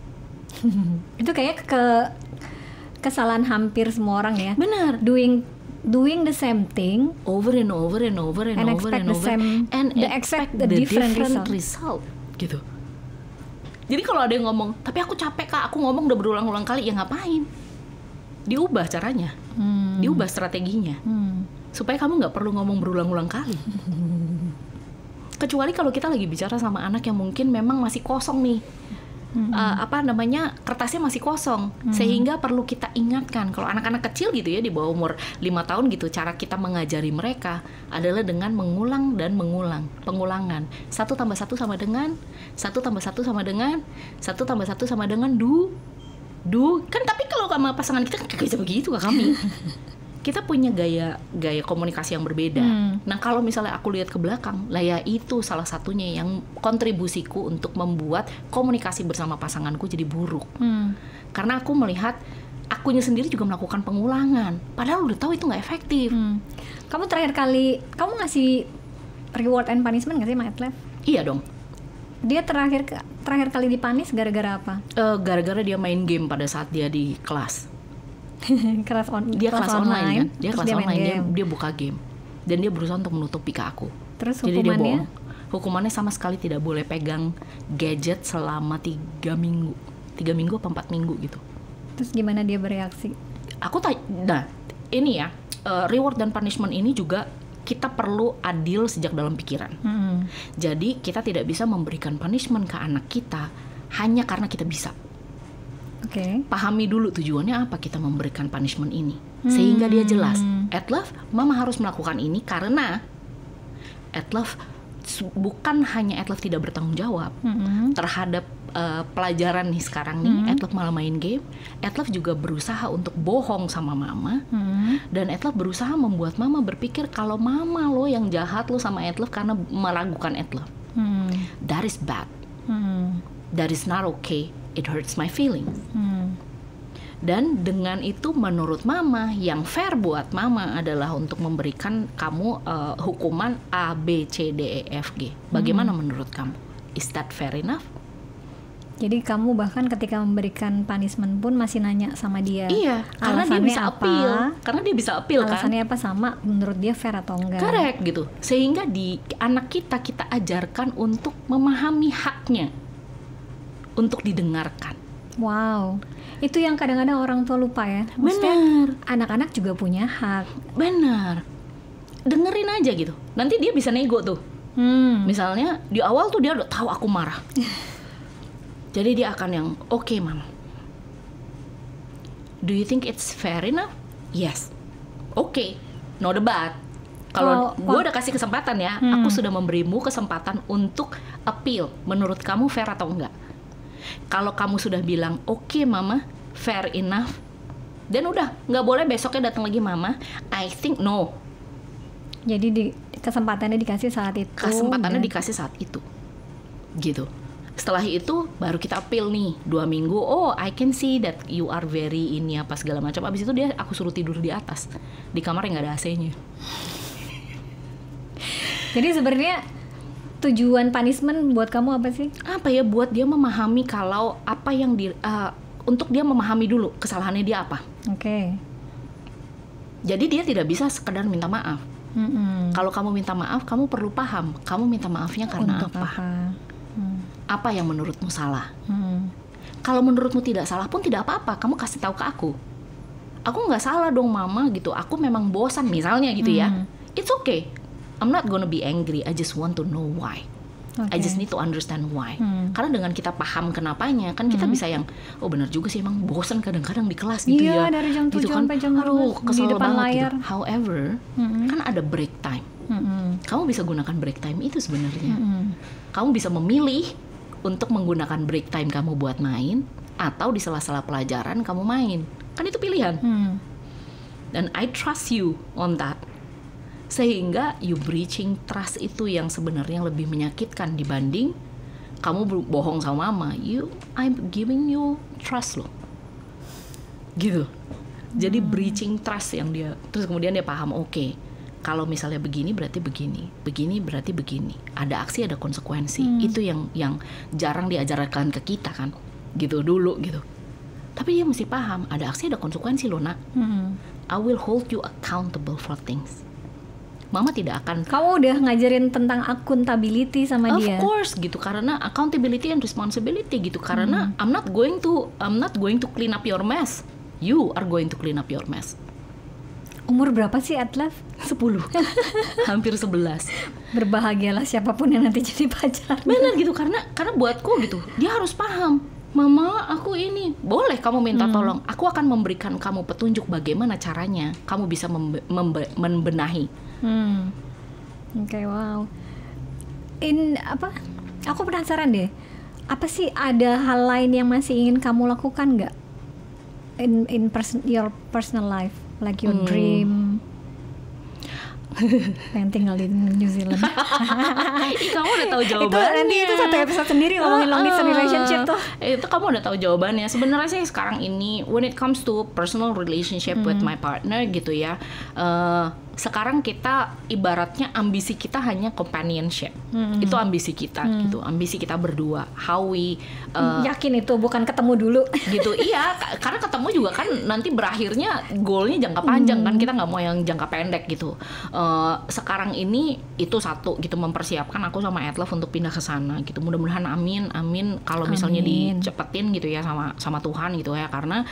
Itu kayak kesalahan hampir semua orang ya. Benar. Doing the same thing over and over and expect the different result gitu. Jadi kalau ada yang ngomong, tapi aku capek kak, aku ngomong udah berulang-ulang kali, ya ngapain? Diubah caranya, diubah strateginya, supaya kamu nggak perlu ngomong berulang-ulang kali. Kecuali kalau kita lagi bicara sama anak yang mungkin memang masih kosong nih. Kertasnya masih kosong, sehingga perlu kita ingatkan. Kalau anak-anak kecil gitu ya, di bawah umur 5 tahun gitu, cara kita mengajari mereka adalah dengan mengulang dan mengulang. Pengulangan 1 tambah 1 sama dengan 1 tambah 1 sama dengan 1 tambah 1 sama dengan do kan. Tapi kalau sama pasangan kita kan bisa begitu kak kami. Kita punya gaya komunikasi yang berbeda. Nah kalau misalnya aku lihat ke belakang, lah ya itu salah satunya yang kontribusiku untuk membuat komunikasi bersama pasanganku jadi buruk. Karena aku melihat akunya sendiri juga melakukan pengulangan, padahal udah tahu itu nggak efektif. Kamu terakhir kali kamu ngasih reward and punishment nggak sih sama Etlef? Iya dong. Dia terakhir kali dipanis gara-gara apa? Gara-gara dia main game pada saat dia di kelas. kelas online kan? Dia terus kelas online, game. dia buka game dan dia berusaha untuk menutupi ke aku. Terus Jadi dia hukumannya? bohong. Hukumannya sama sekali tidak boleh pegang gadget selama 3 minggu. 3 minggu apa 4 minggu gitu. Terus gimana dia bereaksi? Nah ini ya, reward dan punishment ini juga kita perlu adil sejak dalam pikiran. Jadi kita tidak bisa memberikan punishment ke anak kita hanya karena kita bisa. Oke. Pahami dulu tujuannya apa kita memberikan punishment ini, sehingga dia jelas. Etlef, mama harus melakukan ini karena Etlef bukan hanya Etlef tidak bertanggung jawab terhadap pelajaran nih sekarang nih. Etlef malah main game. Etlef juga berusaha untuk bohong sama mama, dan Etlef berusaha membuat mama berpikir kalau mama lo yang jahat lo sama Etlef karena meragukan Etlef. That is bad. That is not okay. It hurts my feelings. Dan dengan itu menurut mama, yang fair buat mama adalah untuk memberikan kamu hukuman A, B, C, D, E, F, G. Bagaimana menurut kamu? Is that fair enough? Jadi kamu bahkan ketika memberikan punishment pun masih nanya sama dia. Iya, karena dia bisa appeal. Karena dia bisa appeal kan. Alasannya apa sama menurut dia fair atau enggak. Correct gitu. Sehingga di anak kita ajarkan untuk memahami haknya. Untuk didengarkan. Wow. Itu yang kadang-kadang orang tua lupa ya. Maksudnya anak-anak juga punya hak. Benar. Dengerin aja gitu. Nanti dia bisa nego tuh. Misalnya di awal tuh dia udah tahu aku marah. Jadi dia akan yang, oke, mama. Do you think it's fair enough? Yes. Oke. No debat. Kalau gue udah kasih kesempatan ya, aku sudah memberimu kesempatan untuk appeal. Menurut kamu fair atau enggak? Kalau kamu sudah bilang, oke, mama, fair enough, dan udah, nggak boleh besoknya datang lagi mama. I think no. Jadi kesempatannya dikasih saat itu. Kesempatannya dikasih saat itu. Gitu. Setelah itu baru kita appeal nih 2 minggu. Oh, I can see that you are very ini apa segala macam. Abis itu dia aku suruh tidur di atas di kamar yang nggak ada AC-nya. Jadi sebenarnya tujuan punishment buat kamu apa sih? Apa ya, buat dia memahami kalau apa yang untuk dia memahami dulu kesalahannya dia apa. Oke. Jadi dia tidak bisa sekedar minta maaf. Kalau kamu minta maaf, kamu perlu paham kamu minta maafnya karena untuk apa? Apa yang menurutmu salah? Kalau menurutmu tidak salah pun tidak apa-apa, kamu kasih tahu ke aku. Aku nggak salah dong mama gitu. Aku memang bosan misalnya gitu ya. It's okay. I'm not gonna be angry. I just want to know why. I just need to understand why. Karena dengan kita paham kenapanya, kan kita bisa yang, oh benar juga sih emang bosan kadang-kadang di kelas gitu ya. Iya, dari jam 7 gitu kan. sampai jam 12 kesel di depan banget layar. gitu. However, kan ada break time. Kamu bisa gunakan break time itu sebenarnya. Kamu bisa memilih untuk menggunakan break time kamu buat main, atau di sela-sela pelajaran kamu main. Kan itu pilihan. Dan I trust you on that. Sehingga you breaching trust itu yang sebenarnya lebih menyakitkan dibanding kamu bohong sama mama. I'm giving you trust loh. Gitu. Jadi breaching trust yang dia, terus kemudian dia paham, oke, kalau misalnya begini berarti begini, begini berarti begini. Ada aksi, ada konsekuensi. Itu yang jarang diajarkan ke kita kan, gitu dulu gitu. Tapi dia mesti paham, ada aksi, ada konsekuensi loh nak. I will hold you accountable for things. Mama tidak akan. Kamu udah ngajarin tentang accountability sama dia. Of course gitu, karena accountability and responsibility gitu. Karena I'm not going to clean up your mess. You are going to clean up your mess. Umur berapa sih Etlef? 10. Hampir 11. Berbahagialah siapapun yang nanti jadi pacar. Benar gitu, karena buatku gitu, dia harus paham. Mama, aku ini. Boleh kamu minta tolong. Aku akan memberikan kamu petunjuk bagaimana caranya kamu bisa membenahi. Oke, wow. Aku penasaran deh. Apa sih ada hal lain yang masih ingin kamu lakukan nggak? Your personal life, like your dream. Pengen tinggal di New Zealand. Kamu udah tahu jawabannya. Itu satu episode sendiri ngomongin long distance relationship tuh. Itu kamu udah tahu jawabannya. Sebenarnya sih sekarang ini when it comes to personal relationship with my partner gitu ya, sekarang kita ibaratnya ambisi kita hanya companionship. Itu ambisi kita gitu. Ambisi kita berdua. How we yakin itu bukan ketemu dulu gitu. Iya, karena ketemu juga kan nanti berakhirnya goalnya jangka panjang kan, kita nggak mau yang jangka pendek gitu. Sekarang ini itu satu gitu, mempersiapkan aku sama Etlove untuk pindah ke sana gitu. Mudah-mudahan amin kalau misalnya dicepetin gitu ya sama Tuhan gitu ya, karena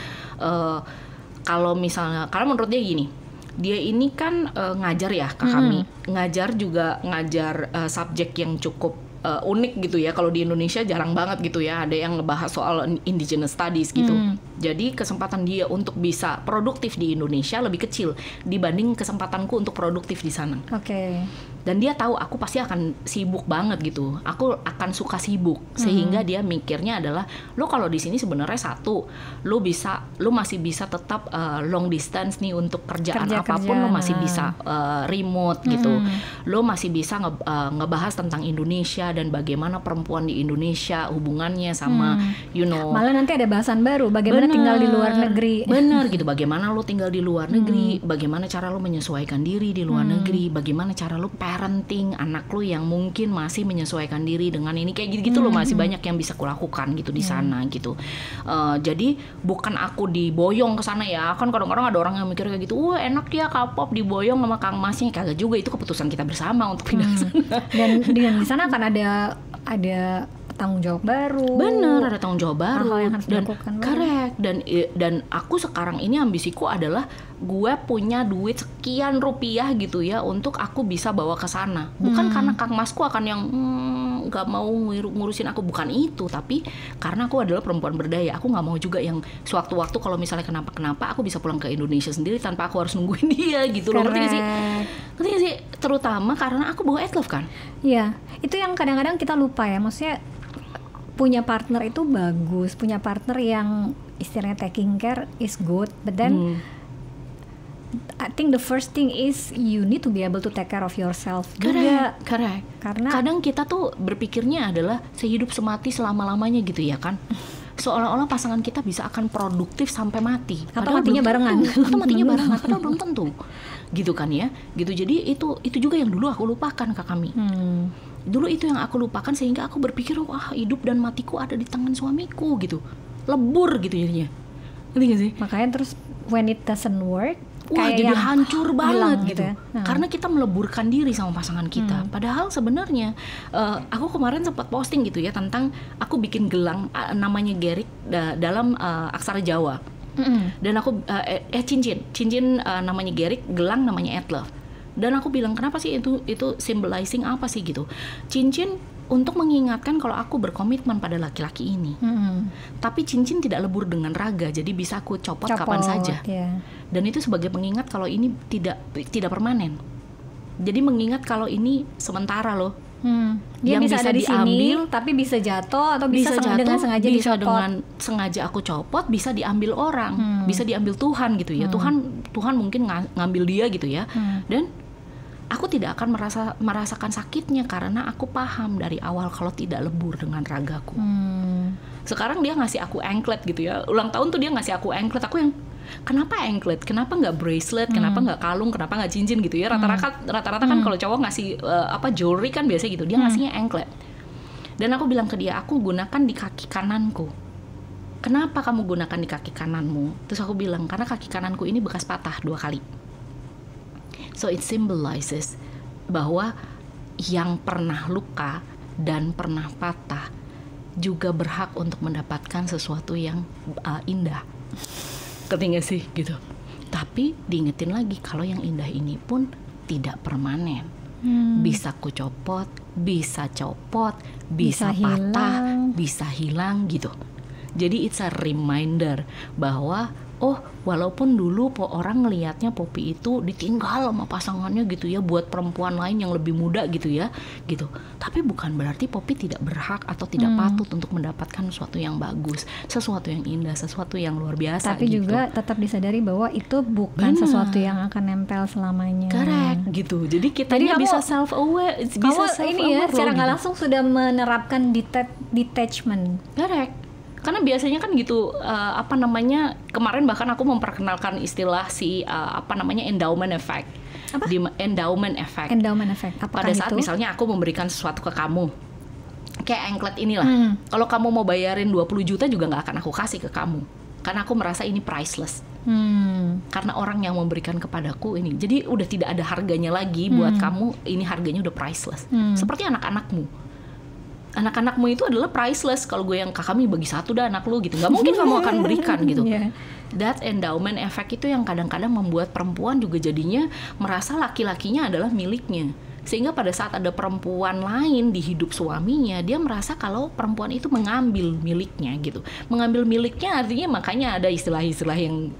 kalau misalnya, karena menurut dia gini, dia ini kan ngajar ya ke kami, ngajar juga ngajar subjek yang cukup unik gitu ya. Kalau di Indonesia jarang banget gitu ya, ada yang ngebahas soal indigenous studies gitu. Jadi kesempatan dia untuk bisa produktif di Indonesia lebih kecil dibanding kesempatanku untuk produktif di sana. Oke. Dan dia tahu aku pasti akan sibuk banget gitu. Aku akan suka sibuk, sehingga dia mikirnya adalah, lo kalau di sini sebenarnya satu, lo masih bisa tetap long distance nih untuk kerjaan apapun, lo masih bisa remote gitu. Lo masih bisa ngebahas tentang Indonesia dan bagaimana perempuan di Indonesia hubungannya sama malah nanti ada bahasan baru, bagaimana tinggal di luar negeri. Bener gitu, bagaimana lo tinggal di luar negeri, bagaimana cara lo menyesuaikan diri di luar negeri, bagaimana cara lo parenting anak lo yang mungkin masih menyesuaikan diri dengan ini, kayak gitu-gitu lo masih banyak yang bisa kulakukan gitu di sana gitu. Jadi bukan aku diboyong ke sana ya, kan kadang-kadang ada orang yang mikir kayak gitu, enak ya K-pop diboyong sama Kang Masnya, kagak juga, itu keputusan kita bersama untuk pindah ke sana. Dan di sana akan ada tanggung jawab baru. Bener, ada tanggung jawab baru. Hal-hal yang harus dilakukan. Correct. Dan aku sekarang ini ambisiku adalah gue punya duit sekian rupiah gitu ya untuk aku bisa bawa ke sana. Bukan karena Kang Masku akan yang nggak mau ngurusin aku, bukan itu, tapi karena aku adalah perempuan berdaya. Aku nggak mau juga yang sewaktu-waktu kalau misalnya kenapa-kenapa aku bisa pulang ke Indonesia sendiri tanpa aku harus nungguin dia gitu loh. Ngerti gak sih? Terutama karena aku bawa Etlove kan. Iya, itu yang kadang-kadang kita lupa ya. Maksudnya punya partner itu bagus, punya partner yang istilahnya taking care is good, but then I think the first thing is you need to be able to take care of yourself juga. Correct. Karena kadang kita tuh berpikirnya adalah sehidup semati selama-lamanya gitu ya kan. Seolah-olah pasangan kita bisa akan produktif sampai mati. Atau matinya barengan. Atau matinya barengan, padahal belum tentu. Gitu kan ya. Gitu. Jadi itu juga yang dulu aku lupakan Kak Kami. Dulu itu yang aku lupakan, sehingga aku berpikir wah hidup dan matiku ada di tangan suamiku gitu. Lebur gitu jadinya. Ngerti gak sih? Makanya terus when it doesn't work, wah jadi hancur banget gitu ya. Karena kita meleburkan diri sama pasangan kita. Padahal sebenarnya aku kemarin sempat posting gitu ya tentang aku bikin gelang namanya Gerik dalam aksara Jawa. Dan aku cincin namanya Gerik, gelang namanya Etlove. Dan aku bilang kenapa sih itu symbolizing apa sih gitu. Cincin untuk mengingatkan kalau aku berkomitmen pada laki-laki ini. Tapi cincin tidak lebur dengan raga, jadi bisa aku copot kapan saja. Dan itu sebagai pengingat kalau ini tidak permanen. Jadi mengingat kalau ini sementara loh. Dia yang bisa ada di diambil, sini, tapi bisa jatuh atau bisa jatuh, dengan sengaja bisa dicopot. Dengan sengaja aku copot, bisa diambil orang, bisa diambil Tuhan gitu ya. Tuhan mungkin ngambil dia gitu ya. Dan aku tidak akan merasakan sakitnya karena aku paham dari awal kalau tidak lebur dengan ragaku. Sekarang dia ngasih aku anklet gitu ya. Ulang tahun tuh dia ngasih aku anklet. Aku yang kenapa anklet? Kenapa nggak bracelet? Kenapa nggak kalung? Kenapa nggak cincin gitu ya? Rata-rata kan kalau cowok ngasih jewelry kan biasa gitu. Dia ngasihnya anklet. Dan aku bilang ke dia, aku gunakan di kaki kananku. Kenapa kamu gunakan di kaki kananmu? Terus aku bilang karena kaki kananku ini bekas patah 2 kali. So it symbolizes bahwa yang pernah luka dan pernah patah juga berhak untuk mendapatkan sesuatu yang indah. Ketinggalan sih gitu. Tapi diingetin lagi kalau yang indah ini pun tidak permanen. Bisa ku copot, bisa copot, bisa patah, bisa hilang gitu. Jadi it's a reminder bahwa walaupun dulu orang ngelihatnya Poppy itu ditinggal sama pasangannya gitu ya buat perempuan lain yang lebih muda gitu ya gitu, tapi bukan berarti Poppy tidak berhak atau tidak patut untuk mendapatkan sesuatu yang bagus, sesuatu yang indah, sesuatu yang luar biasa. Tapi gitu. juga tetap disadari bahwa itu bukan sesuatu yang akan nempel selamanya. Correct gitu. Jadi kita bisa self aware, bisa self aware. Ini ya secara nggak langsung sudah menerapkan detachment. Correct. Karena biasanya kan gitu, kemarin bahkan aku memperkenalkan istilah endowment effect. Apa? Endowment effect. Endowment effect. Apakah Pada saat itu? misalnya aku memberikan sesuatu ke kamu, kayak anklet inilah. Kalau kamu mau bayarin 20 juta juga nggak akan aku kasih ke kamu, karena aku merasa ini priceless. Karena orang yang memberikan kepadaku ini, jadi udah tidak ada harganya lagi buat kamu. Ini harganya udah priceless. Seperti anak-anakmu. Anak-anakmu itu adalah priceless. Kalau gue yang kami bagi satu dah anak lu gitu, nggak mungkin kamu akan berikan gitu. Yeah. That endowment effect itu yang kadang-kadang membuat perempuan juga jadinya merasa laki-lakinya adalah miliknya. Sehingga pada saat ada perempuan lain di hidup suaminya, dia merasa kalau perempuan itu mengambil miliknya gitu. Mengambil miliknya artinya makanya ada istilah-istilah yang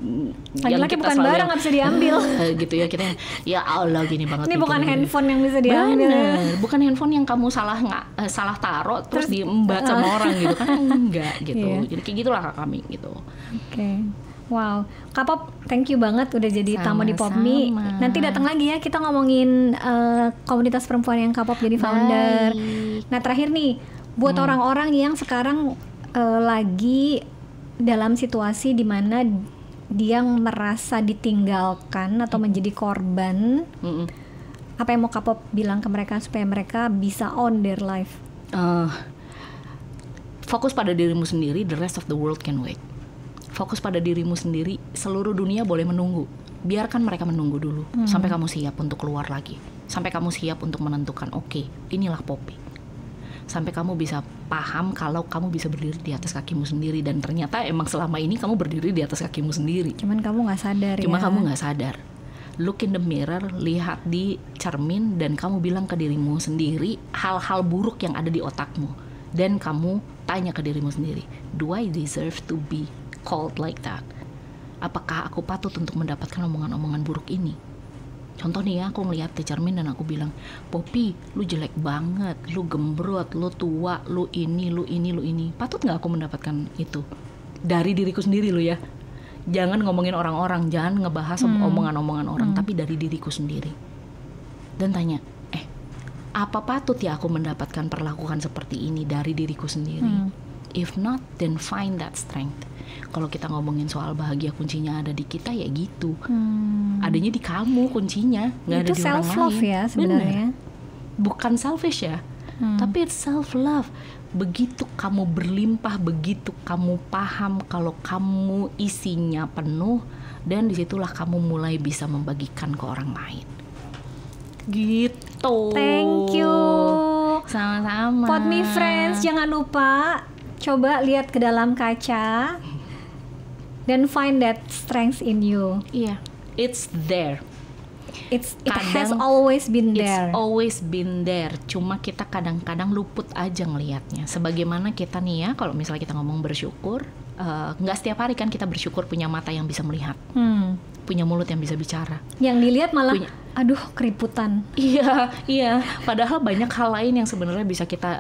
laki-laki bukan barang nggak bisa diambil. Gitu ya, kita ya Allah gini banget. Ini bukan handphone yang bisa diambil. Bener, bukan handphone yang kamu salah taruh terus diembat sama orang gitu kan, enggak gitu. Yeah. Jadi kayak gitulah kami gitu. Oke. Wow, Kak Pop, thank you banget udah jadi tamu di PopMe. Nanti datang lagi ya, kita ngomongin komunitas perempuan yang Kak Pop jadi founder. Nah terakhir nih, buat orang-orang yang sekarang lagi dalam situasi dimana dia merasa ditinggalkan atau menjadi korban, apa yang mau Kak Pop bilang ke mereka supaya mereka bisa own their life? Fokus pada dirimu sendiri, the rest of the world can wait. Fokus pada dirimu sendiri, seluruh dunia boleh menunggu. Biarkan mereka menunggu dulu sampai kamu siap untuk keluar lagi. Sampai kamu siap untuk menentukan, oke, inilah Poppy. Sampai kamu bisa paham kalau kamu bisa berdiri di atas kakimu sendiri. Dan ternyata emang selama ini kamu berdiri di atas kakimu sendiri. Cuman kamu gak sadar. Cuma kamu gak sadar. Look in the mirror, lihat di cermin, dan kamu bilang ke dirimu sendiri hal-hal buruk yang ada di otakmu. Dan kamu tanya ke dirimu sendiri, do I deserve to be called like that? Apakah aku patut untuk mendapatkan omongan-omongan buruk ini? Contoh nih ya, aku ngeliat di cermin dan aku bilang, Poppy, lu jelek banget, lu gembrot, lu tua, lu ini. Patut gak aku mendapatkan itu? Dari diriku sendiri lu ya. Jangan ngomongin orang-orang, jangan ngebahas omongan-omongan orang, tapi dari diriku sendiri. Dan tanya, apa patut ya aku mendapatkan perlakuan seperti ini dari diriku sendiri? If not, then find that strength. Kalau kita ngomongin soal bahagia, kuncinya ada di kita ya gitu. Adanya di kamu kuncinya, nggak ada di orang lain. Itu self love ya sebenarnya. Bukan selfish ya, tapi it's self love. Begitu kamu berlimpah, begitu kamu paham kalau kamu isinya penuh, dan disitulah kamu mulai bisa membagikan ke orang lain. Gitu. Thank you. Sama-sama. PopMe friends, jangan lupa coba lihat ke dalam kaca dan find that strength in you. Iya, it's there. It has always been there. It's always been there. Cuma kita kadang-kadang luput aja ngelihatnya. Sebagaimana kita nih ya, kalau misalnya kita ngomong bersyukur, nggak setiap hari kan kita bersyukur punya mata yang bisa melihat, punya mulut yang bisa bicara. Yang dilihat malah, aduh keriputan. Iya. Padahal banyak hal lain yang sebenarnya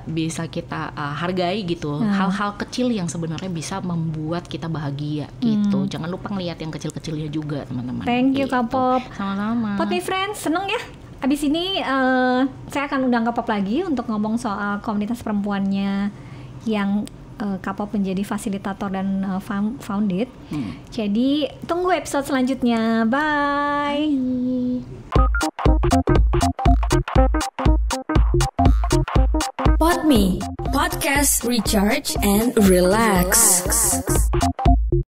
bisa kita hargai gitu. Hal-hal kecil yang sebenarnya bisa membuat kita bahagia gitu. Jangan lupa ngelihat yang kecil-kecilnya juga, teman-teman. Thank you, gitu. Kak Pop. Sama-sama. PopMe friends, seneng ya. Abis ini saya akan undang Kak Pop lagi untuk ngomong soal komunitas perempuannya yang Kak Pop menjadi fasilitator dan found it. Jadi tunggu episode selanjutnya. Bye. PopMe, podcast recharge and relax.